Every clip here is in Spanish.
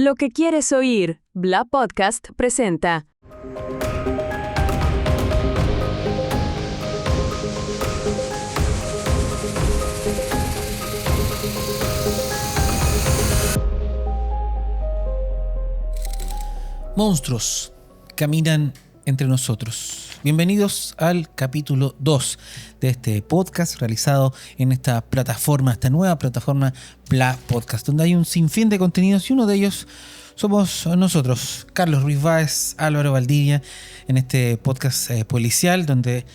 Lo que quieres oír, Bla Podcast presenta. Monstruos caminan entre nosotros. Bienvenidos al capítulo 2 de este podcast realizado en esta plataforma, esta nueva plataforma Bla Podcast, donde hay un sinfín de contenidos y uno de ellos somos nosotros, Carlos Ruiz Báez, Álvaro Valdivia, en este podcast policial donde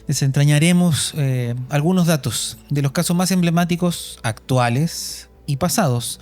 desentrañaremos algunos datos de los casos más emblemáticos actuales y pasados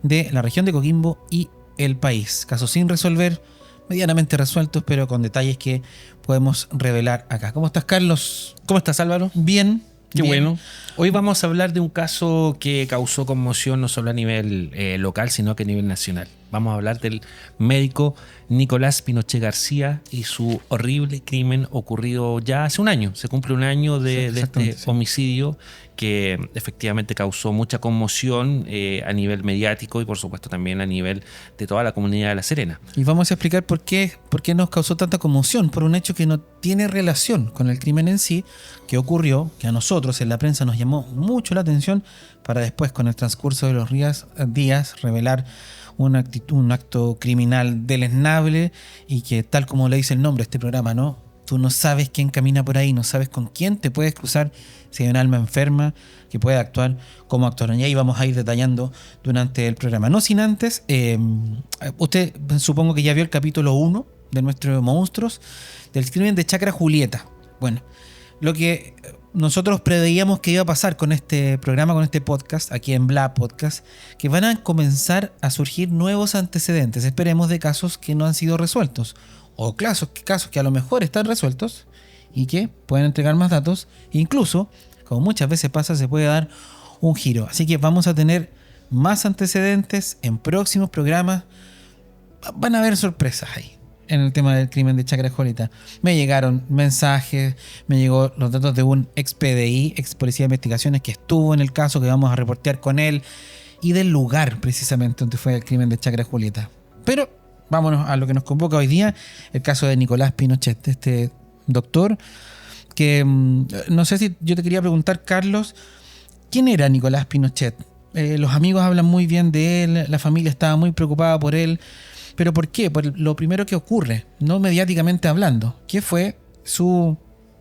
de la región de Coquimbo y el país. Casos sin resolver, medianamente resueltos, pero con detalles que podemos revelar acá. ¿Cómo estás, Carlos? ¿Cómo estás, Álvaro? Bien. Qué bien. bueno. Hoy vamos a hablar de un caso que causó conmoción no solo a nivel local, sino que a nivel nacional. Vamos a hablar del médico Nicolás Pinochet García y su horrible crimen ocurrido ya hace un año. Se cumple un año de este homicidio que efectivamente causó mucha conmoción a nivel mediático y por supuesto también a nivel de toda la comunidad de La Serena. Y vamos a explicar por qué nos causó tanta conmoción, por un hecho que no tiene relación con el crimen en sí, que ocurrió, que a nosotros en la prensa nos llamó mucho la atención, para después con el transcurso de los días revelar un acto criminal deleznable y que, tal como le dice el nombre de este programa, ¿no? Tú no sabes quién camina por ahí, no sabes con quién te puedes cruzar, si hay un alma enferma que puede actuar, cómo actuar. Y ahí vamos a ir detallando durante el programa. No sin antes, usted supongo que ya vio el capítulo 1 de nuestros monstruos, del crimen de Chacra Julieta. Bueno, lo que nosotros preveíamos que iba a pasar con este programa, con este podcast, aquí en Bla Podcast, que van a comenzar a surgir nuevos antecedentes, esperemos, de casos que no han sido resueltos, o casos que a lo mejor están resueltos y que pueden entregar más datos, incluso, como muchas veces pasa, se puede dar un giro. Así que vamos a tener más antecedentes en próximos programas. Van a haber sorpresas ahí en el tema del crimen de Chacra Julieta. Me llegaron mensajes, me llegó los datos de un ex PDI, ex Policía de Investigaciones, que estuvo en el caso, que vamos a reportear con él, y del lugar precisamente donde fue el crimen de Chacra Julieta. Pero vámonos a lo que nos convoca hoy día, el caso de Nicolás Pinochet, este doctor que no sé si yo te quería preguntar, Carlos, ¿quién era Nicolás Pinochet? Los amigos hablan muy bien de él, la familia estaba muy preocupada por él. ¿Pero por qué? Por lo primero que ocurre, no mediáticamente hablando, que fue su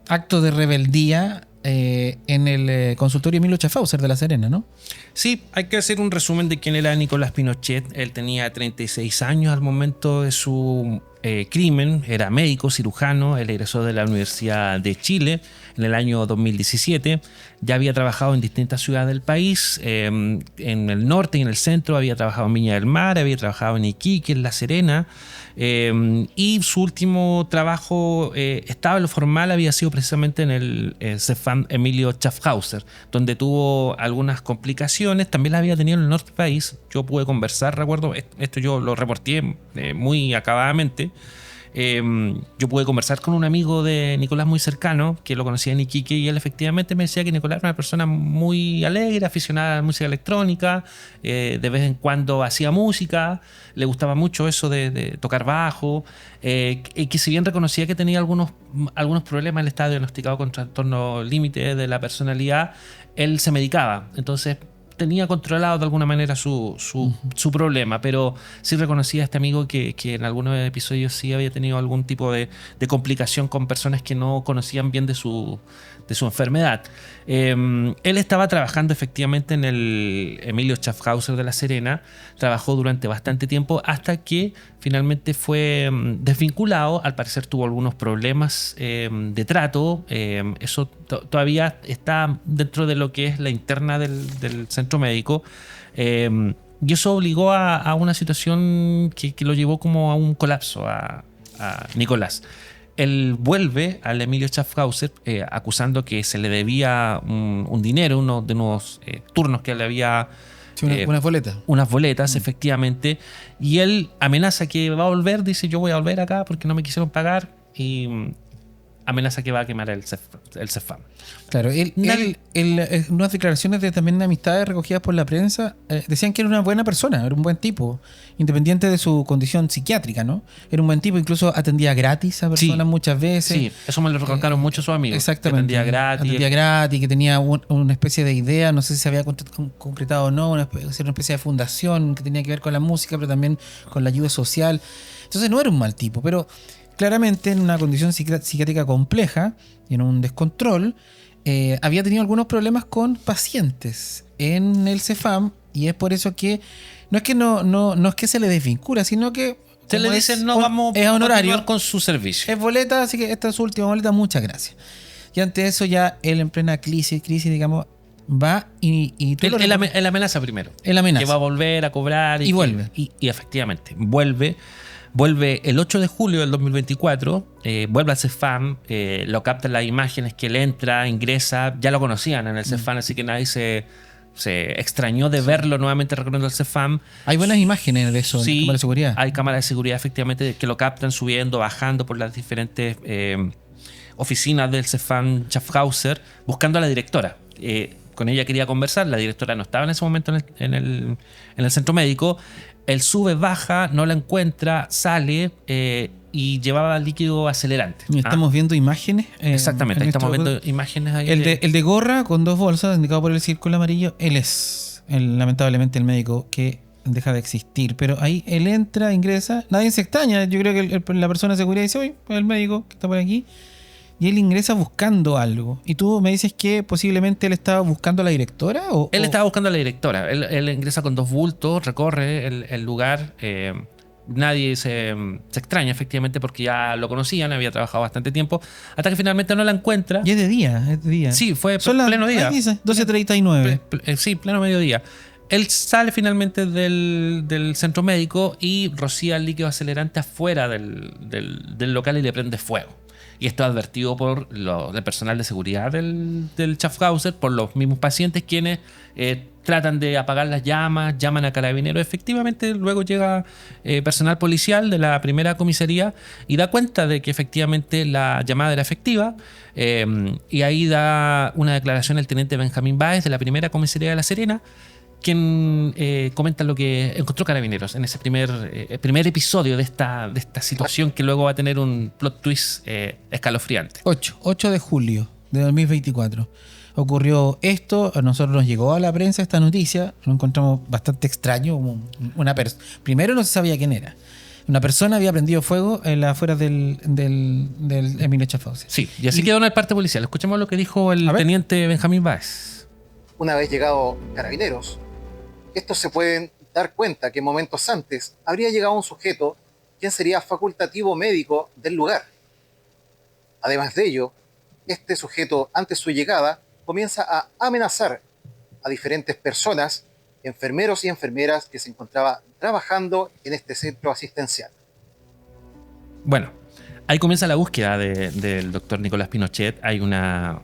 acto de rebeldía en el consultorio Emilio Schaffhauser de La Serena, ¿no? Sí, hay que hacer un resumen de quién era Nicolás Pinochet. Él tenía 36 años al momento de su crimen, era médico, cirujano, él egresó de la Universidad de Chile en el año 2017, ya había trabajado en distintas ciudades del país, en el norte y en el centro, había trabajado en Viña del Mar, había trabajado en Iquique, en La Serena, y su último trabajo estable, formal, había sido precisamente en el CEFAM Emilio Schaffhauser, donde tuvo algunas complicaciones, también las había tenido en el norte del país. Yo pude conversar, recuerdo, esto yo lo reporté muy acabadamente. Yo pude conversar con un amigo de Nicolás muy cercano, que lo conocía en Iquique, y él efectivamente me decía que Nicolás era una persona muy alegre, aficionada a la música electrónica, de vez en cuando hacía música, le gustaba mucho eso de tocar bajo, y que si bien reconocía que tenía algunos problemas, él estaba diagnosticado con trastorno límite de la personalidad, él se medicaba, entonces tenía controlado de alguna manera su problema, pero sí reconocía a este amigo que en algunos episodios sí había tenido algún tipo de complicación con personas que no conocían bien de su enfermedad. Él estaba trabajando efectivamente en el Emilio Schaffhauser de La Serena, trabajó durante bastante tiempo hasta que finalmente fue desvinculado. Al parecer tuvo algunos problemas de trato, eso todavía está dentro de lo que es la interna del centro médico, y eso obligó a una situación que lo llevó como a un colapso a Nicolás. Él vuelve al Emilio Schaffhauser acusando que se le debía un dinero, uno de unos turnos que le había... Sí, unas boletas. Unas boletas, efectivamente. Y él amenaza que va a volver, dice: yo voy a volver acá porque no me quisieron pagar. Y amenaza que va a quemar el CEFAM. Claro, unas declaraciones también de amistades recogidas por la prensa decían que era una buena persona, era un buen tipo, independiente de su condición psiquiátrica, ¿no? Era un buen tipo, incluso atendía gratis a personas muchas veces. Sí, eso me lo recalcaron mucho sus amigos. Exactamente. Que atendía gratis, que tenía una especie de idea, no sé si se había concretado o no, una especie de fundación que tenía que ver con la música, pero también con la ayuda social. Entonces no era un mal tipo, pero claramente en una condición psiquiátrica compleja y en un descontrol, había tenido algunos problemas con pacientes en el CEFAM, y es por eso que no es que se le desvincula, sino que se le dice vamos es honorario, continuar con su servicio. Es boleta, así que esta es su última boleta, muchas gracias. Y ante eso ya él en plena crisis, digamos, va y él amenaza primero. Él amenaza. Que va a volver a cobrar. Y vuelve. Y efectivamente, vuelve el 8 de julio del 2024, vuelve al CEFAM, lo captan las imágenes que él entra, ingresa, ya lo conocían en el CEFAM, así que nadie se extrañó de verlo nuevamente recorriendo el CEFAM. Hay buenas imágenes de eso, sí, cámaras de seguridad. Hay cámaras de seguridad efectivamente que lo captan subiendo, bajando por las diferentes oficinas del CEFAM Schaffhauser, buscando a la directora. Con ella quería conversar, la directora no estaba en ese momento en el centro médico. Él sube, baja, no la encuentra, sale y llevaba líquido acelerante. Y estamos viendo imágenes. Exactamente, ahí estamos viendo imágenes ahí. El de gorra con 2 bolsas, indicado por el círculo amarillo, él es lamentablemente el médico que deja de existir. Pero ahí él entra, ingresa, nadie se extraña. Yo creo que la persona de seguridad dice, oye, el médico que está por aquí. Y él ingresa buscando algo. Y tú me dices que posiblemente él estaba buscando a la directora. Él estaba buscando a la directora. Él ingresa con 2 bultos, recorre el lugar. Nadie se extraña, efectivamente, porque ya lo conocían, había trabajado bastante tiempo. Hasta que finalmente no la encuentra. Y es de día. Sí, fue pleno día. 12:39. Sí, pleno mediodía. Él sale finalmente del centro médico y rocía el líquido acelerante afuera del local y le prende fuego. Y esto es advertido por el personal de seguridad del Schaffhauser, por los mismos pacientes quienes tratan de apagar las llamas, llaman a carabineros. Efectivamente, luego llega personal policial de la primera comisaría y da cuenta de que efectivamente la llamada era efectiva. Y ahí da una declaración el teniente Benjamín Báez de la primera comisaría de La Serena, quien comenta lo que encontró Carabineros en ese primer episodio de esta situación que luego va a tener un plot twist escalofriante. 8 de julio de 2024 ocurrió esto. A nosotros nos llegó a la prensa esta noticia, lo encontramos bastante extraño. Primero no se sabía quién era. Una persona había prendido fuego en las afueras del Emilio Schaffhauser. Sí, y así quedó en el parte policial. Escuchemos lo que dijo el teniente Benjamín Báez. Una vez llegado Carabineros, estos se pueden dar cuenta que momentos antes habría llegado un sujeto quien sería facultativo médico del lugar. Además de ello, este sujeto, antes de su llegada, comienza a amenazar a diferentes personas, enfermeros y enfermeras que se encontraban trabajando en este centro asistencial. Bueno, ahí comienza la búsqueda del doctor Nicolás Pinochet. Hay una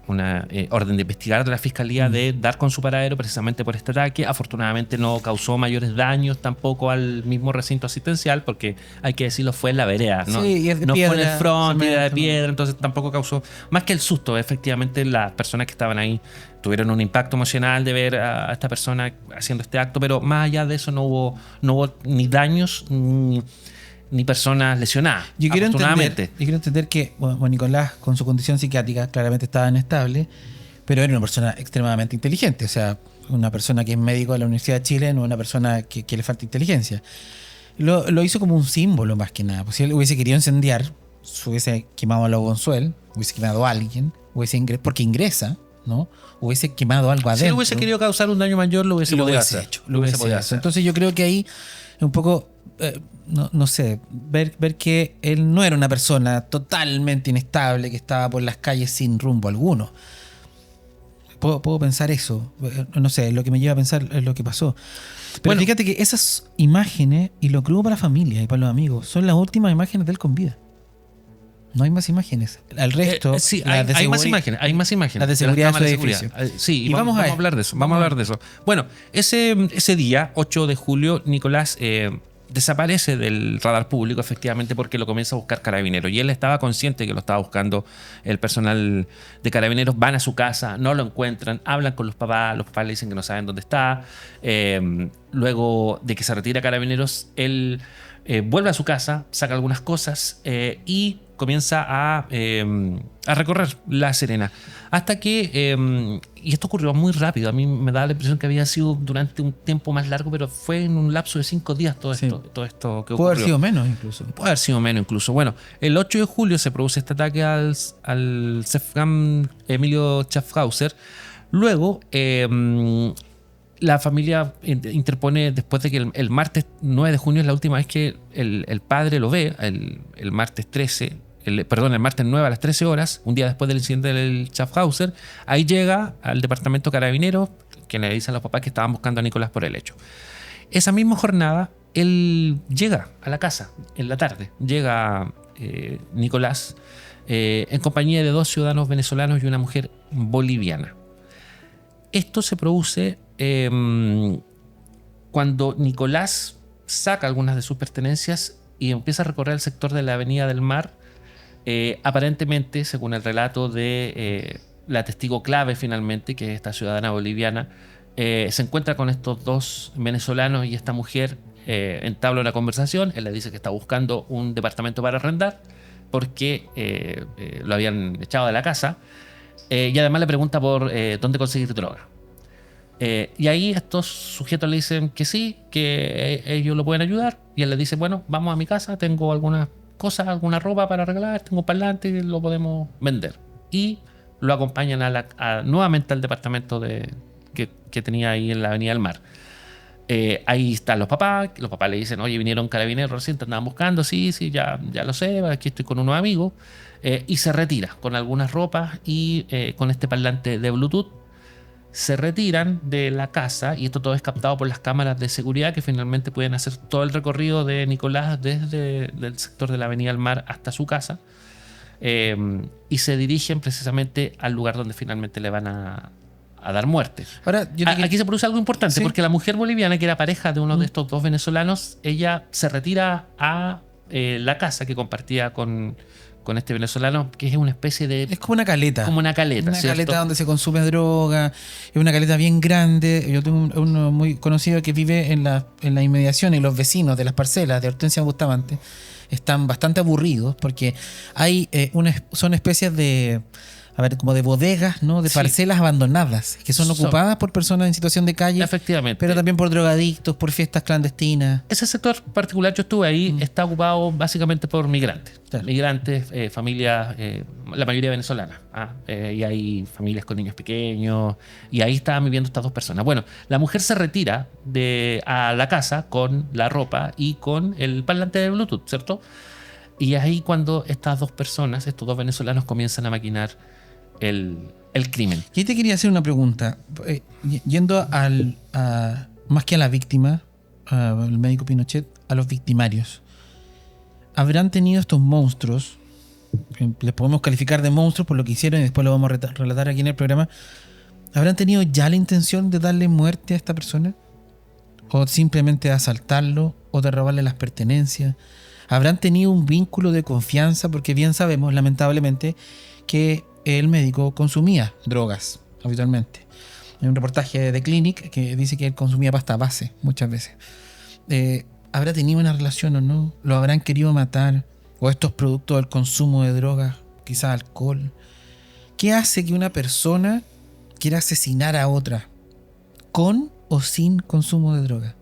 orden de investigar de la Fiscalía de dar con su paradero precisamente por este ataque. Afortunadamente no causó mayores daños tampoco al mismo recinto asistencial, porque hay que decirlo, fue en la vereda, ¿no? Sí, y es de no piedra, fue en el front, era de piedra, entonces tampoco causó, más que el susto. Efectivamente, las personas que estaban ahí tuvieron un impacto emocional de ver a esta persona haciendo este acto, pero más allá de eso no hubo ni daños ni personas lesionadas. Yo quiero entender que Nicolás, con su condición psiquiátrica, claramente estaba inestable, pero era una persona extremadamente inteligente. O sea, una persona que es médico de la Universidad de Chile, no una persona que le falta inteligencia. Lo hizo como un símbolo más que nada. Pues si él hubiese querido incendiar, se hubiese quemado a la Bonsuel, hubiese quemado a alguien, porque ingresa, ¿no? Hubiese quemado algo adentro. Si él hubiese querido causar un daño mayor, lo hubiese podido hacer. Entonces yo creo que ahí un poco, no sé, ver que él no era una persona totalmente inestable que estaba por las calles sin rumbo alguno. Puedo pensar eso. No sé, lo que me lleva a pensar es lo que pasó. Pero fíjate que esas imágenes, y lo crudo para la familia y para los amigos, son las últimas imágenes de él con vida. No hay más imágenes. Al resto, sí, hay más imágenes. Hay más imágenes. Las de seguridad de su edificio. Sí, y vamos a hablar de eso. Vamos a hablar de eso. Bueno, ese día, 8 de julio, Nicolás desaparece del radar público efectivamente porque lo comienza a buscar Carabineros. Y él estaba consciente que lo estaba buscando el personal de Carabineros. Van a su casa, no lo encuentran, hablan con los papás le dicen que no saben dónde está. Luego de que se retira Carabineros, él vuelve a su casa, saca algunas cosas y comienza a recorrer La Serena. Hasta que, y esto ocurrió muy rápido, a mí me da la impresión que había sido durante un tiempo más largo, pero fue en un lapso de 5 días todo esto que ocurrió. Puede haber sido menos incluso. Puede haber sido menos incluso. Bueno, el 8 de julio se produce este ataque al CEFCAM Emilio Schaffhauser. Luego, la familia interpone, después de que el martes 9 de junio es la última vez que el padre lo ve, el martes 13, el martes 9 a las 13 horas, un día después del incidente del Schaffhauser. Ahí llega al departamento Carabineros, que le dicen a los papás que estaban buscando a Nicolás por el hecho. Esa misma jornada, él llega a la casa, en la tarde. Llega Nicolás en compañía de 2 ciudadanos venezolanos y una mujer boliviana. Esto se produce cuando Nicolás saca algunas de sus pertenencias y empieza a recorrer el sector de la Avenida del Mar. Aparentemente, según el relato de la testigo clave finalmente, que es esta ciudadana boliviana, se encuentra con estos 2 venezolanos y esta mujer entabla una conversación. Él le dice que está buscando un departamento para arrendar porque lo habían echado de la casa, y además le pregunta por dónde conseguir droga. Y ahí estos sujetos le dicen que sí, que ellos lo pueden ayudar, y él le dice, bueno, vamos a mi casa, tengo algunas cosas, alguna ropa para regalar, tengo parlante, lo podemos vender. Y lo acompañan nuevamente al departamento que tenía ahí en la Avenida del Mar. Ahí están los papás le dicen, oye, vinieron Carabineros recién, te andaban buscando, sí, ya lo sé, aquí estoy con unos amigos, y se retira con algunas ropas y con este parlante de Bluetooth. Se retiran de la casa y esto todo es captado por las cámaras de seguridad que finalmente pueden hacer todo el recorrido de Nicolás desde el sector de la Avenida del Mar hasta su casa, y se dirigen precisamente al lugar donde finalmente le van a dar muerte. Ahora, aquí se produce algo importante, ¿sí? Porque la mujer boliviana, que era pareja de uno de estos 2 venezolanos, ella se retira a la casa que compartía con este venezolano, que es una especie de... Es como una caleta. Como una caleta, Una ¿cierto? caleta donde se consume droga. Es una caleta bien grande. Yo tengo uno muy conocido que vive en la inmediación, y los vecinos de las parcelas de Hortensia Bustamante están bastante aburridos porque hay son especies de... como de bodegas, ¿no? De parcelas abandonadas, que son ocupadas por personas en situación de calle. Efectivamente. Pero también por drogadictos, por fiestas clandestinas. Ese sector particular, yo estuve ahí, está ocupado básicamente por migrantes. Claro. Migrantes, familias, la mayoría venezolanas. Y hay familias con niños pequeños. Y ahí estaban viviendo estas 2 personas. Bueno, la mujer se retira a la casa con la ropa y con el parlante de Bluetooth, ¿cierto? Y ahí cuando estas 2 personas, estos 2 venezolanos, comienzan a maquinar el crimen. Y ahí te quería hacer una pregunta. Yendo más que a la víctima, al médico Pinochet, a los victimarios. ¿Habrán tenido estos monstruos? Les podemos calificar de monstruos por lo que hicieron y después lo vamos a relatar aquí en el programa. ¿Habrán tenido ya la intención de darle muerte a esta persona? ¿O simplemente de asaltarlo? ¿O de robarle las pertenencias? ¿Habrán tenido un vínculo de confianza? Porque bien sabemos, lamentablemente, que el médico consumía drogas habitualmente. Hay un reportaje de Clinic que dice que él consumía pasta base muchas veces. ¿Habrá tenido una relación o no? ¿Lo habrán querido matar? ¿O esto es producto del consumo de drogas? Quizás alcohol. ¿Qué hace que una persona quiera asesinar a otra? ¿Con o sin consumo de drogas?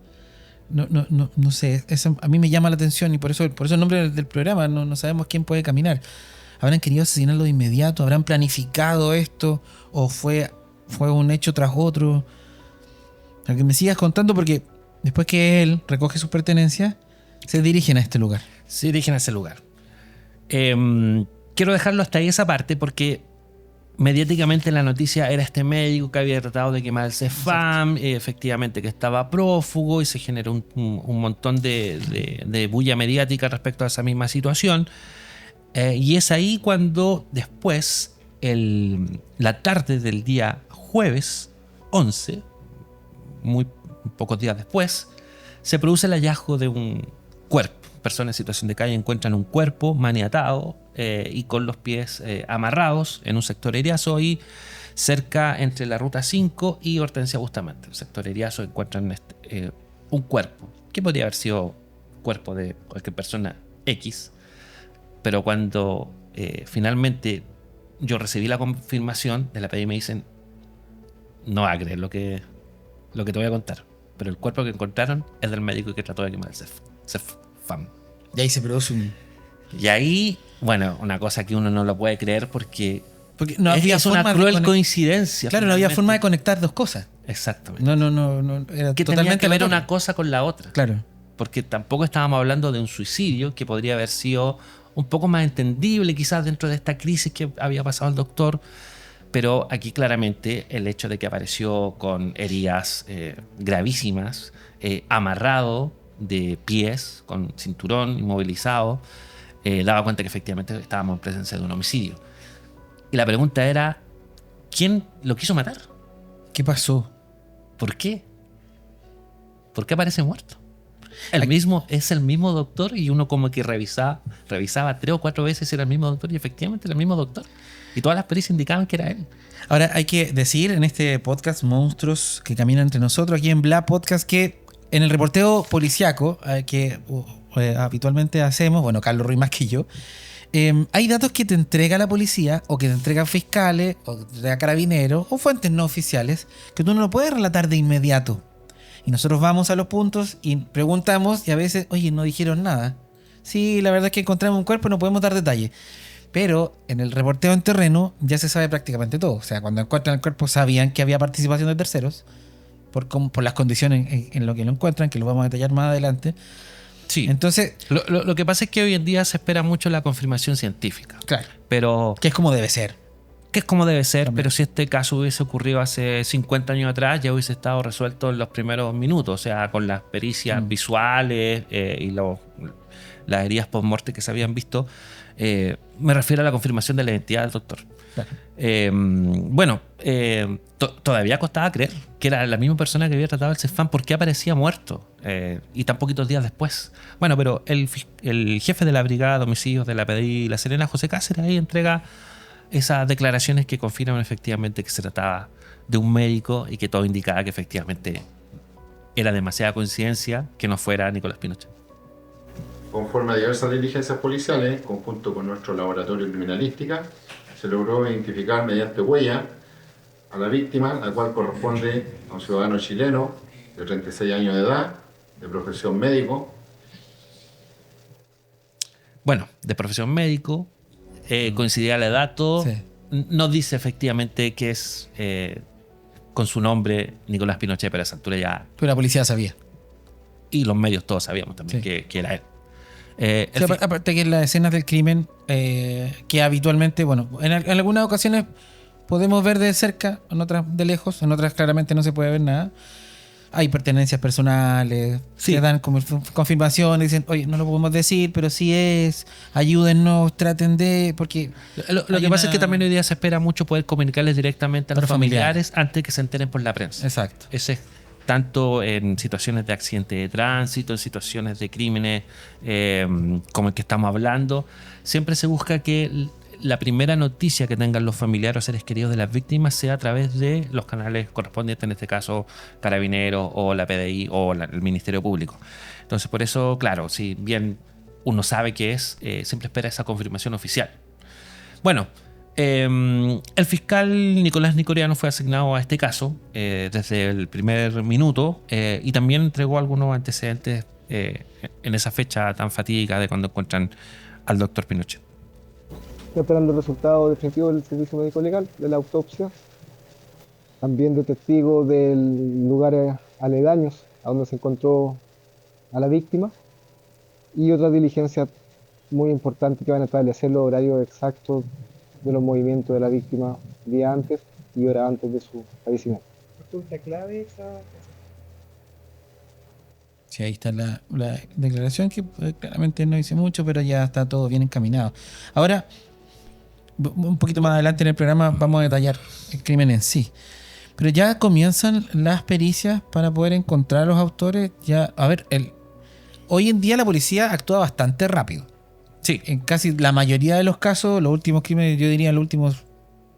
No sé. Eso a mí me llama la atención y por eso el nombre del programa. No sabemos quién puede caminar. ¿Habrán querido asesinarlo de inmediato? ¿Habrán planificado esto? ¿O fue un hecho tras otro? Para que me sigas contando, porque después que él recoge sus pertenencias, se dirigen a este lugar. Se dirigen a ese lugar. Quiero dejarlo hasta ahí esa parte porque mediáticamente la noticia era este médico que había tratado de quemar el CEFAM, efectivamente que estaba prófugo, y se generó un montón de bulla mediática respecto a esa misma situación. Y es ahí cuando después, la tarde del día jueves 11, muy pocos días después, se produce el hallazgo de un cuerpo. Personas en situación de calle encuentran un cuerpo maniatado y con los pies amarrados en un sector Eriazo y cerca entre la ruta 5 y Hortensia Bustamante. El sector Eriazo encuentran un cuerpo que podría haber sido cuerpo de cualquier persona X, pero cuando finalmente yo recibí la confirmación de la PDI me dicen: no vas a creer lo que te voy a contar, pero el cuerpo que encontraron es del médico que trató de quemar el CEFAM. Y ahí se produce un... Y ahí, bueno, una cosa que uno no lo puede creer porque no había es una forma de cruel coincidencia. Claro, no había forma de conectar dos cosas. Exactamente. No, era Que tenía totalmente que ver aleatorio. una cosa con la otra. Claro. Porque tampoco estábamos hablando de un suicidio que podría haber sido un poco más entendible quizás dentro de esta crisis que había pasado el doctor, pero aquí claramente el hecho de que apareció con heridas gravísimas, amarrado de pies, con cinturón, inmovilizado, daba cuenta que efectivamente estábamos en presencia de un homicidio. Y la pregunta era, ¿quién lo quiso matar? ¿Qué pasó? ¿Por qué? ¿Por qué aparece muerto? Es el mismo doctor y uno como que revisaba 3 o 4 veces si era el mismo doctor y efectivamente era el mismo doctor. Y todas las pericias indicaban que era él. Ahora hay que decir en este podcast Monstruos que Caminan Entre Nosotros, aquí en Bla Podcast, que en el reporteo policiaco que habitualmente hacemos, bueno, Carlos Ruiz más que yo, hay datos que te entrega la policía o que te entregan fiscales o que te entrega carabineros o fuentes no oficiales que tú no lo puedes relatar de inmediato. Y nosotros vamos a los puntos y preguntamos y a veces, oye, no dijeron nada. Sí, la verdad es que encontramos un cuerpo, no podemos dar detalles. Pero en el reporteo en terreno ya se sabe prácticamente todo. O sea, cuando encuentran el cuerpo sabían que había participación de terceros por las condiciones en lo que lo encuentran, que lo vamos a detallar más adelante. Sí. Entonces, Lo que pasa es que hoy en día se espera mucho la confirmación científica. claro, Pero que es como debe ser. que es como debe ser, También. pero si este caso hubiese ocurrido hace 50 años atrás, ya hubiese estado resuelto en los primeros minutos, o sea, con las pericias visuales y las heridas post-morte que se habían visto. Me refiero a la confirmación de la identidad del doctor. Claro. Todavía costaba creer que era la misma persona que había tratado el CEFAM. ¿Por qué aparecía muerto? Y tan poquitos días después. Bueno, pero el jefe de la Brigada de Homicidios de la PDI La Serena, José Cáceres, ahí entrega esas declaraciones que confirman efectivamente que se trataba de un médico y que todo indicaba que efectivamente era demasiada coincidencia que no fuera Nicolás Pinochet. Conforme a diversas diligencias policiales, en conjunto con nuestro laboratorio de criminalística, se logró identificar mediante huella a la víctima, la cual corresponde a un ciudadano chileno de 36 años de edad, de profesión médico. Bueno, de profesión médico, coincidía la edad, todo. Sí. No dice efectivamente que es con su nombre Nicolás Pinochet, pero a esa altura ya. Pero la policía sabía. Y los medios todos sabíamos también Sí. que era él. Sí, aparte que en las escenas del crimen, que habitualmente, bueno, en algunas ocasiones podemos ver de cerca, en otras de lejos, en otras claramente no se puede ver nada. Hay pertenencias personales, Sí. se dan como confirmaciones, dicen, oye, no lo podemos decir, pero sí es, ayúdennos, traten de, porque... Lo que pasa es que también hoy día se espera mucho poder comunicarles directamente a los familiares antes de que se enteren por la prensa. Exacto. Ese es tanto en situaciones de accidente de tránsito, en situaciones de crímenes como el que estamos hablando. Siempre se busca que la primera noticia que tengan los familiares o seres queridos de las víctimas sea a través de los canales correspondientes, en este caso Carabineros o la PDI o el Ministerio Público. Entonces, por eso, claro, si bien uno sabe que es, siempre espera esa confirmación oficial. Bueno, el fiscal Nicolás Nicoriano fue asignado a este caso desde el primer minuto y también entregó algunos antecedentes en esa fecha tan fatídica de cuando encuentran al doctor Pinochet. Estoy esperando el resultado definitivo del servicio médico legal, de la autopsia, también de testigos del lugares aledaños a donde se encontró a la víctima y otras diligencias muy importantes que van a establecer los horarios exactos de los movimientos de la víctima día antes y hora antes de su fallecimiento. ¿Resulta clave esa? Sí, ahí está la declaración que claramente no dice mucho, pero ya está todo bien encaminado. Ahora, un poquito más adelante en el programa vamos a detallar el crimen en sí. Pero ya comienzan las pericias para poder encontrar a los autores. Ya, a ver, hoy en día la policía actúa bastante rápido. Sí, En casi la mayoría de los casos, los últimos crímenes, yo diría en los últimos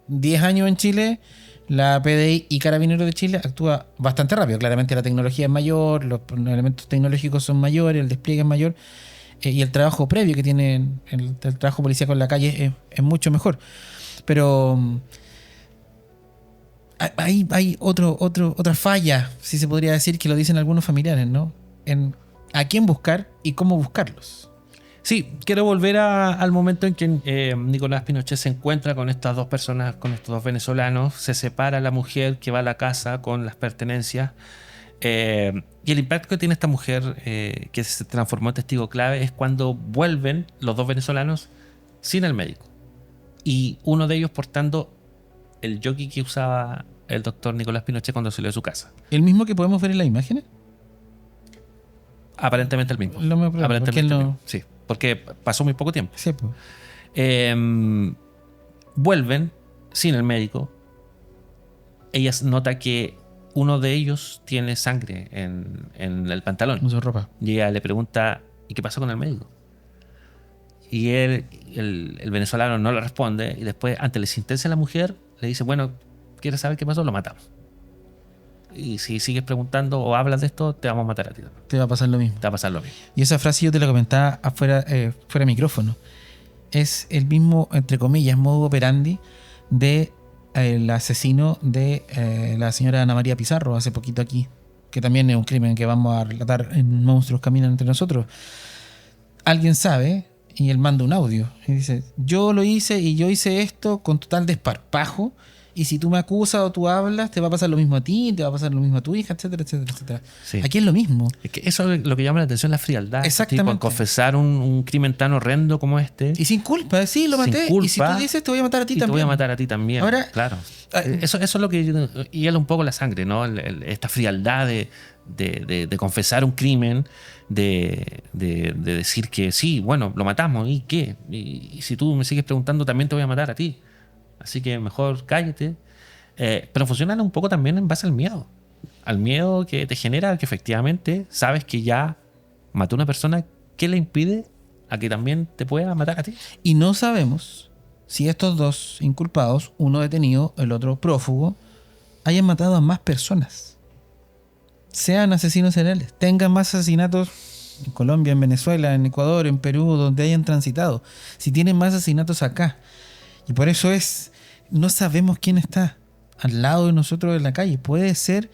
10 años en Chile, la PDI y Carabineros de Chile actúa bastante rápido. Claramente la tecnología es mayor, los elementos tecnológicos son mayores, el despliegue es mayor, y el trabajo previo que tiene el trabajo policíaco en la calle es mucho mejor. Pero hay otra falla, si se podría decir, que lo dicen algunos familiares, ¿no? En a quién buscar y cómo buscarlos. sí, quiero volver al momento en que Nicolás Pinochet se encuentra con estas dos personas, con estos dos venezolanos, se separa la mujer que va a la casa con las pertenencias, y el impacto que tiene esta mujer, que se transformó en testigo clave, es cuando vuelven los dos venezolanos sin el médico, y uno de ellos portando el jockey que usaba el doctor Nicolás Pinochet cuando salió de su casa. ¿El mismo que podemos ver en las imágenes? Aparentemente el mismo. No me pregunto, Aparentemente ¿por qué el no? mismo. Sí, porque pasó muy poco tiempo. Sí, pues. Vuelven sin el médico. Ella nota que uno de ellos tiene sangre en el pantalón. Con su ropa. Y ella le pregunta, ¿y qué pasó con el médico? Y él, el venezolano no le responde. Y después, ante la insistencia de la mujer, le dice, bueno, ¿quieres saber qué pasó? Lo matamos. Y si sigues preguntando o hablas de esto, te vamos a matar a ti también. Te va a pasar lo mismo. Te va a pasar lo mismo. Y esa frase yo te la comentaba fuera de micrófono. Es el mismo, entre comillas, modo operandi de el asesino de la señora Ana María Pizarro hace poquito aquí, que también es un crimen que vamos a relatar en Monstruos Caminan Entre Nosotros. Alguien sabe y él manda un audio y dice, yo lo hice y yo hice esto con total desparpajo, y si tú me acusas o tú hablas, te va a pasar lo mismo a ti, te va a pasar lo mismo a tu hija, etcétera, etcétera, etcétera. Sí. Aquí es lo mismo. Es que eso es lo que llama la atención, la frialdad. Exactamente. Tipo, confesar un crimen tan horrendo como este. Y sin culpa, sí, lo Sin maté. culpa, y si tú dices, te voy a matar a ti y también. te voy a matar a ti también. Ahora, claro. ah, Eso es lo que hiela un poco la sangre, ¿no? Esta frialdad de confesar un crimen, de decir que sí, bueno, lo matamos, ¿y qué? Y si tú me sigues preguntando, también te voy a matar a ti. Así que mejor cállate. Pero funciona un poco también en base al miedo. Al miedo que te genera que efectivamente sabes que ya mató a una persona. ¿Qué le impide a que también te pueda matar a ti? Y no sabemos si estos dos inculpados, uno detenido, el otro prófugo, hayan matado a más personas. Sean asesinos seriales, tengan más asesinatos en Colombia, en Venezuela, en Ecuador, en Perú, donde hayan transitado. Si tienen más asesinatos acá. Y por eso no sabemos quién está al lado de nosotros en la calle. Puede ser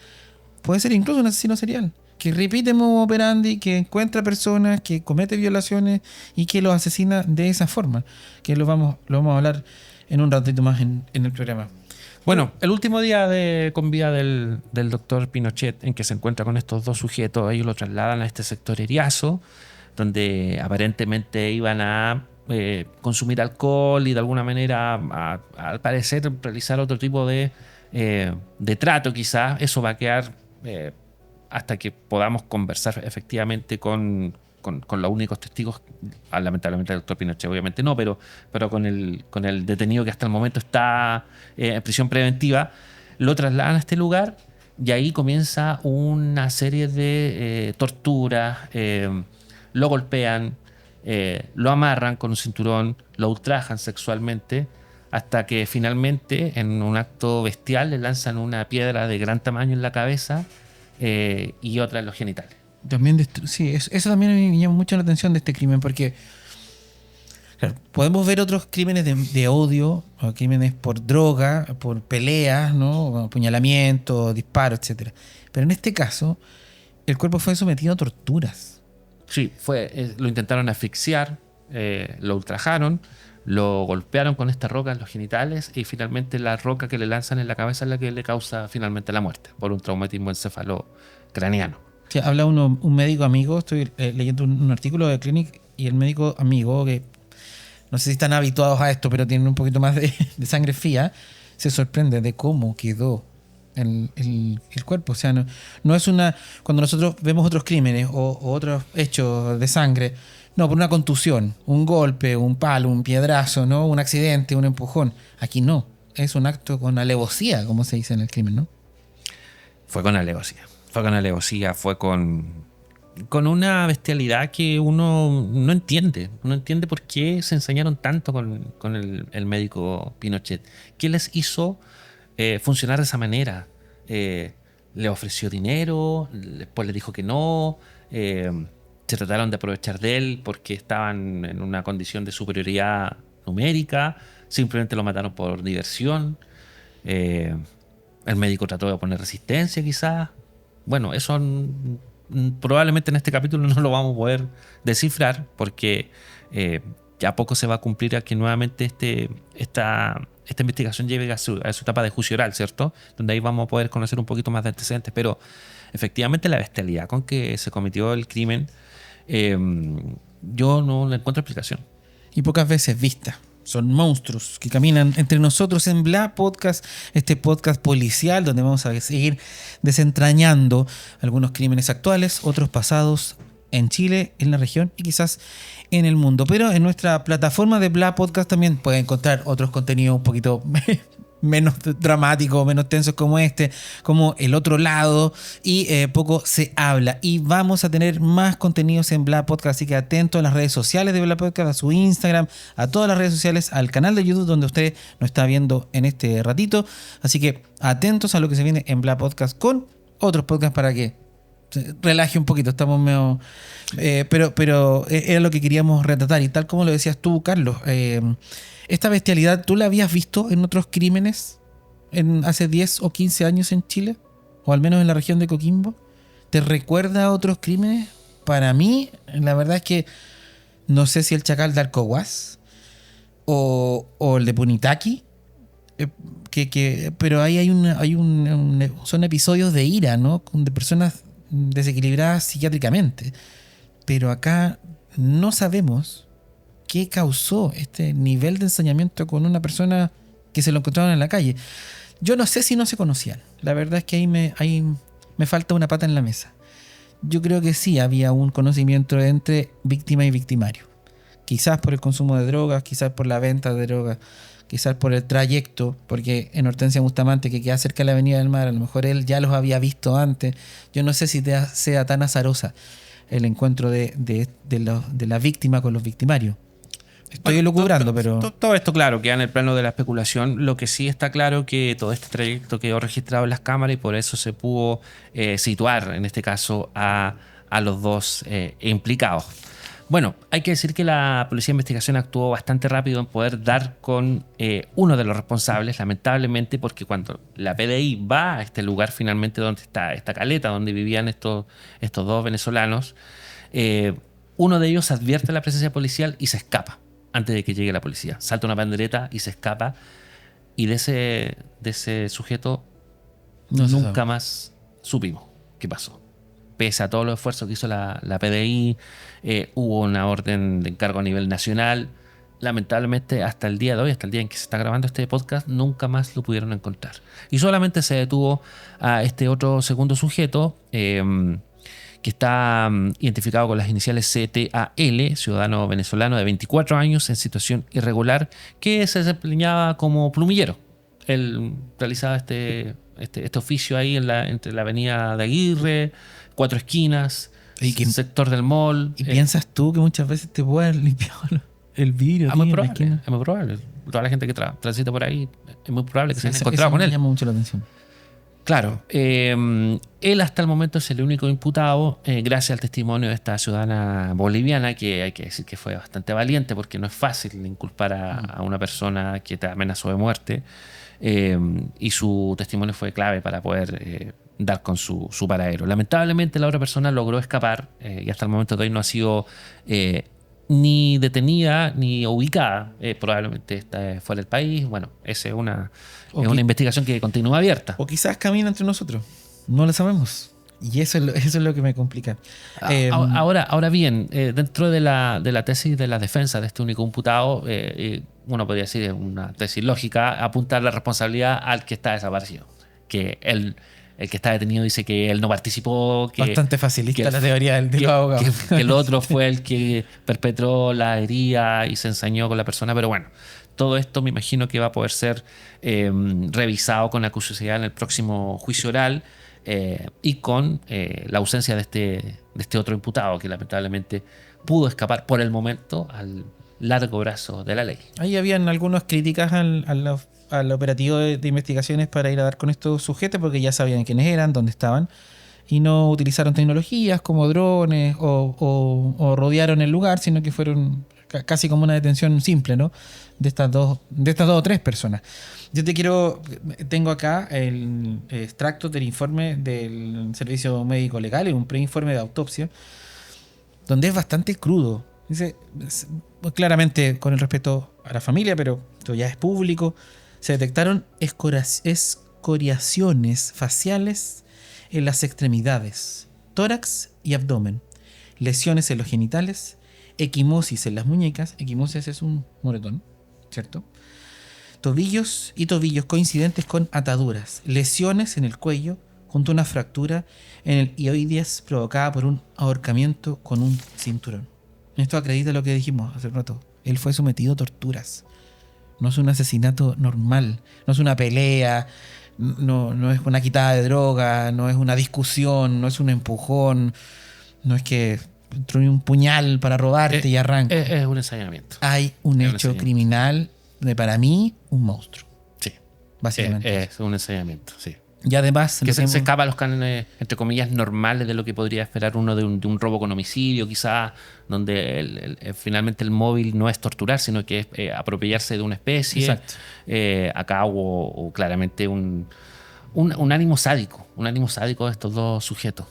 incluso un asesino serial que repite modo operandi, que encuentra personas, que comete violaciones y que los asesina de esa forma. Que lo vamos a hablar en un ratito más en el programa. Bueno, el último día con vida del doctor Pinochet, en que se encuentra con estos dos sujetos, ellos lo trasladan a este sector Eriazo, donde aparentemente iban a consumir alcohol y de alguna manera, al parecer, realizar otro tipo de trato quizás. Eso va a quedar hasta que podamos conversar efectivamente con los únicos testigos. Lamentablemente el doctor Pinochet obviamente no, pero con el detenido que hasta el momento está en prisión preventiva. Lo trasladan a este lugar y ahí comienza una serie de torturas. Lo golpean, lo amarran con un cinturón, lo ultrajan sexualmente, hasta que finalmente, en un acto bestial, le lanzan una piedra de gran tamaño en la cabeza y otra en los genitales. También sí, eso también me llama mucho la atención de este crimen, porque claro, podemos ver otros crímenes de odio, o crímenes por droga, por peleas, ¿no? Apuñalamiento, disparos, etcétera. Pero en este caso, el cuerpo fue sometido a torturas. Sí, lo intentaron asfixiar, lo ultrajaron, lo golpearon con esta roca en los genitales y finalmente la roca que le lanzan en la cabeza es la que le causa finalmente la muerte por un traumatismo encefalocraniano. Sí, habla un médico amigo, estoy leyendo un artículo de Clinic, y el médico amigo, que no sé si están habituados a esto, pero tienen un poquito más de sangre fría, se sorprende de cómo quedó el cuerpo. O sea, no es cuando nosotros vemos otros crímenes o otros hechos de sangre, no, por una contusión, un golpe, un palo, un piedrazo, ¿no? Un accidente, un empujón. Aquí no, es un acto con alevosía, como se dice en el crimen, ¿no? Fue con alevosía, fue con con una bestialidad que uno no entiende. No entiende por qué se ensañaron tanto con el médico Pinochet. ¿Qué les hizo funcionar de esa manera? Le ofreció dinero, después le dijo que no, se trataron de aprovechar de él porque estaban en una condición de superioridad numérica, simplemente lo mataron por diversión. El médico trató de poner resistencia quizás. Bueno, eso probablemente en este capítulo no lo vamos a poder descifrar porque ya poco se va a cumplir a que nuevamente esta investigación llegue a su etapa de juicio oral, ¿cierto? Donde ahí vamos a poder conocer un poquito más de antecedentes, pero efectivamente la bestialidad con que se cometió el crimen, yo no le encuentro explicación. Y pocas veces vista. Son monstruos que caminan entre nosotros en Bla Podcast, este podcast policial donde vamos a seguir desentrañando algunos crímenes actuales, otros pasados en Chile, en la región y quizás en el mundo. Pero en nuestra plataforma de Bla Podcast también pueden encontrar otros contenidos un poquito menos dramáticos, menos tensos como este, como El Otro Lado y Poco se habla. Y vamos a tener más contenidos en Bla Podcast, así que atento a las redes sociales de Bla Podcast, a su Instagram, a todas las redes sociales, al canal de YouTube donde usted nos está viendo en este ratito. Así que atentos a lo que se viene en Bla Podcast con otros podcasts para que se relaje un poquito. Estamos medio... pero era lo que queríamos retratar. Y tal como lo decías tú, Carlos, esta bestialidad, ¿tú la habías visto en otros crímenes hace 10 o 15 años en Chile? O al menos en la región de Coquimbo. ¿Te recuerda a otros crímenes? Para mí, la verdad es que no sé si el Chacal de Arcohuas o el de Punitaqui, pero ahí son episodios de ira, ¿no? De personas desequilibradas psiquiátricamente. Pero acá no sabemos qué causó este nivel de ensañamiento con una persona que se lo encontraron en la calle. Yo no sé si no se conocían. La verdad es que ahí me falta una pata en la mesa. Yo creo que sí había un conocimiento entre víctima y victimario. Quizás por el consumo de drogas, quizás por la venta de drogas, quizás por el trayecto, porque en Hortensia Bustamante, que queda cerca de la Avenida del Mar, a lo mejor él ya los había visto antes. Yo no sé si sea tan azarosa el encuentro de la víctima con los victimarios. Estoy elucubrando, pero... Todo esto, claro, queda en el plano de la especulación. Lo que sí está claro que todo este trayecto quedó registrado en las cámaras y por eso se pudo situar, en este caso, a los dos implicados. Bueno, hay que decir que la Policía de Investigación actuó bastante rápido en poder dar con uno de los responsables, lamentablemente, porque cuando la PDI va a este lugar finalmente donde está esta caleta, donde vivían estos dos venezolanos, uno de ellos advierte la presencia policial y se escapa antes de que llegue la policía. Salta una pandereta y se escapa. Y de ese sujeto nunca más supimos qué pasó. Pese a todos los esfuerzos que hizo la PDI, hubo una orden de encargo a nivel nacional. Lamentablemente, hasta el día de hoy, hasta el día en que se está grabando este podcast, nunca más lo pudieron encontrar. Y solamente se detuvo a este otro segundo sujeto, que está identificado con las iniciales CTAL, ciudadano venezolano de 24 años en situación irregular, que se desempeñaba como plumillero. Él realizaba este oficio ahí entre la avenida de Aguirre, Cuatro Esquinas, el sector del mall. ¿Y piensas tú que muchas veces te puede haber limpiado el vidrio? Es muy probable. Toda la gente que transita por ahí, es muy probable que se haya encontrado con él. Me llama mucho la atención. Claro, él hasta el momento es el único imputado, gracias al testimonio de esta ciudadana boliviana, que hay que decir que fue bastante valiente, porque no es fácil inculpar a una persona que te amenazó de muerte, y su testimonio fue clave para poder dar con su paradero. Lamentablemente la otra persona logró escapar, y hasta el momento de hoy no ha sido ni detenida ni ubicada. Probablemente está fuera del país. Bueno, esa es una investigación que continúa abierta. O quizás camina entre nosotros. No lo sabemos. Y eso es lo que me complica. Ahora bien, dentro de la tesis de la defensa de este único imputado, uno podría decir, es una tesis lógica, apuntar la responsabilidad al que está desaparecido. Que el que está detenido dice que él no participó. Bastante facilista la teoría del abogado. Que el otro fue el que perpetró la herida y se ensañó con la persona. Pero bueno, todo esto me imagino que va a poder ser revisado con acuciosidad en el próximo juicio oral. y con la ausencia de este otro imputado que lamentablemente pudo escapar por el momento al largo brazo de la ley. Ahí habían algunas críticas al operativo de investigaciones para ir a dar con estos sujetos porque ya sabían quiénes eran, dónde estaban y no utilizaron tecnologías como drones o rodearon el lugar, sino que fueron casi como una detención simple, ¿no? De estas dos o tres personas. Tengo acá el extracto del informe del Servicio Médico Legal, un preinforme de autopsia, donde es bastante crudo. Dice, claramente con el respeto a la familia, pero esto ya es público, se detectaron escoriaciones faciales en las extremidades, tórax y abdomen, lesiones en los genitales, equimosis en las muñecas, equimosis es un moretón, ¿cierto? Tobillos coincidentes con ataduras, lesiones en el cuello junto a una fractura en el ioides provocada por un ahorcamiento con un cinturón. Esto acredita lo que dijimos hace rato. Él fue sometido a torturas. No es un asesinato normal, no es una pelea, no es una quitada de droga, no es una discusión, no es un empujón, no es que trae un puñal para robarte y arranca. Es un ensañamiento. Hay un hecho criminal de, para mí, un monstruo. Sí. Básicamente. Es un ensañamiento, sí. Y además... Que se escapa a los cánones, entre comillas, normales de lo que podría esperar uno de un robo con homicidio, quizás, donde finalmente el móvil no es torturar, sino que es apropiarse de una especie. Exacto. Acá hubo claramente un ánimo sádico de estos dos sujetos.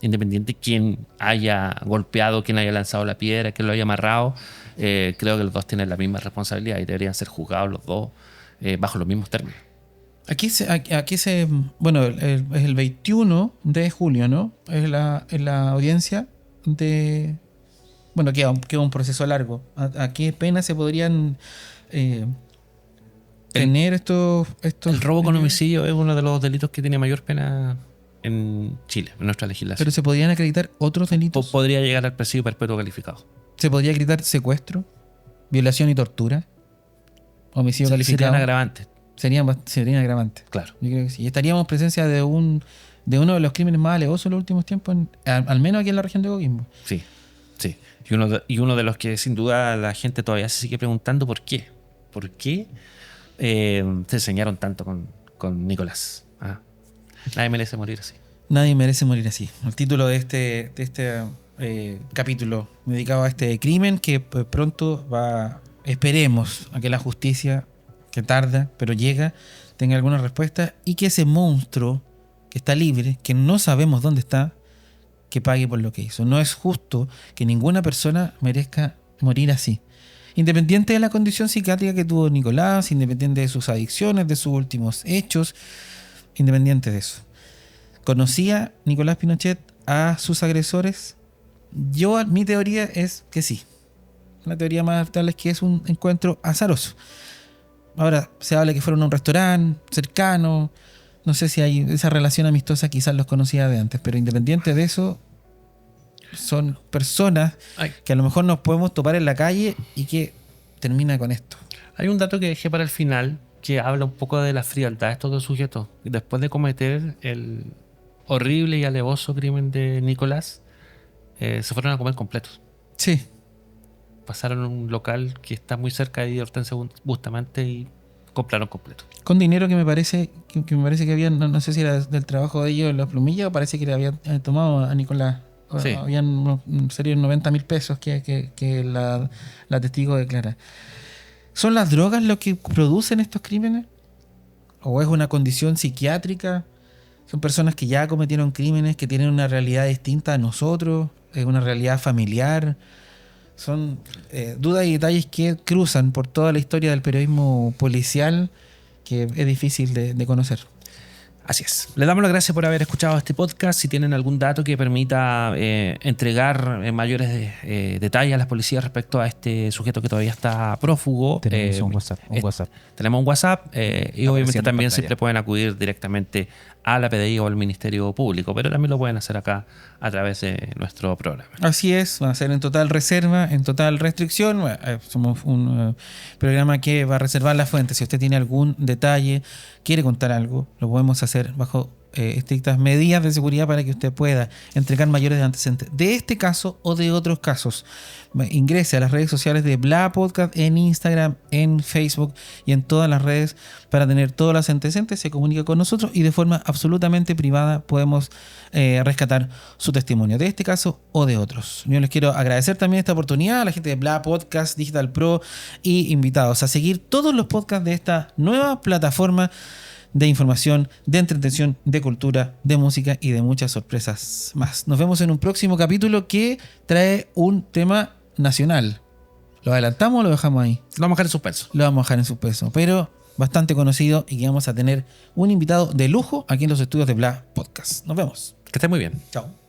Independiente quién haya golpeado, quién haya lanzado la piedra, quién lo haya amarrado, creo que los dos tienen la misma responsabilidad y deberían ser juzgados los dos bajo los mismos términos. Aquí bueno, es el 21 de julio, ¿no? Es la audiencia de... Bueno, queda un proceso largo. ¿A qué pena se podrían tener estos... El robo con homicidio es uno de los delitos que tiene mayor pena en Chile, en nuestra legislación. Pero se podrían acreditar otros delitos. Podría llegar al presidio perpetuo calificado. Se podría acreditar secuestro, violación y tortura, homicidio calificado. Serían agravantes. Serían agravantes. Claro. Yo creo que sí. Y estaríamos en presencia de uno de los crímenes más alevosos en los últimos tiempos, al menos aquí en la región de Coquimbo. Sí. Y uno de los que sin duda la gente todavía se sigue preguntando por qué. ¿Por qué se enseñaron tanto con Nicolás? Nadie merece morir así. Nadie merece morir así. El título de este capítulo dedicado a este crimen que pronto esperemos a que la justicia, que tarda, pero llega, tenga alguna respuesta y que ese monstruo que está libre, que no sabemos dónde está, que pague por lo que hizo. No es justo que ninguna persona merezca morir así. Independiente de la condición psiquiátrica que tuvo Nicolás, independiente de sus adicciones, de sus últimos hechos, independiente de eso. ¿Conocía Nicolás Pinochet a sus agresores? Mi teoría es que sí. La teoría más estable es que es un encuentro azaroso. Ahora, se habla que fueron a un restaurante cercano. No sé si hay esa relación amistosa, quizás los conocía de antes, pero independiente de eso, son personas que a lo mejor nos podemos topar en la calle y que termina con esto. Hay un dato que dejé para el final que habla un poco de la frialdad de estos dos sujetos. Después de cometer el horrible y alevoso crimen de Nicolás, se fueron a comer completos. Sí. Pasaron a un local que está muy cerca de Hortensia Bustamante y compraron completo. Con dinero que me parece que habían, no sé si era del trabajo de ellos en la plumilla o parece que le habían tomado a Nicolás. Sí. Serían 90,000 pesos que la testigo declara. ¿Son las drogas lo que producen estos crímenes? ¿O es una condición psiquiátrica? ¿Son personas que ya cometieron crímenes, que tienen una realidad distinta a nosotros? ¿Es una realidad familiar? Son dudas y detalles que cruzan por toda la historia del periodismo policial que es difícil de conocer. Así es. Les damos las gracias por haber escuchado este podcast. Si tienen algún dato que permita entregar mayores detalles a las policías respecto a este sujeto que todavía está prófugo, Tenemos un WhatsApp. Tenemos un WhatsApp y obviamente también siempre pueden acudir directamente a la PDI o al Ministerio Público, pero también lo pueden hacer acá a través de nuestro programa. Así es, va a ser en total reserva, en total restricción. Somos un programa que va a reservar la fuente. Si usted tiene algún detalle, quiere contar algo, lo podemos hacer bajo estrictas medidas de seguridad para que usted pueda entregar mayores antecedentes de este caso o de otros casos. Ingrese a las redes sociales de Bla Podcast en Instagram, en Facebook y en todas las redes para tener todos los antecedentes. Se comunica con nosotros y de forma absolutamente privada podemos rescatar su testimonio de este caso o de otros. Yo les quiero agradecer también esta oportunidad a la gente de Bla Podcast, Digital Pro y invitados a seguir todos los podcasts de esta nueva plataforma de información, de entretención, de cultura, de música y de muchas sorpresas más. Nos vemos en un próximo capítulo que trae un tema nacional. ¿Lo adelantamos o lo dejamos ahí? Lo vamos a dejar en suspenso. Lo vamos a dejar en suspenso, pero bastante conocido y que vamos a tener un invitado de lujo aquí en los estudios de Bla Podcast. Nos vemos. Que esté muy bien. Chao.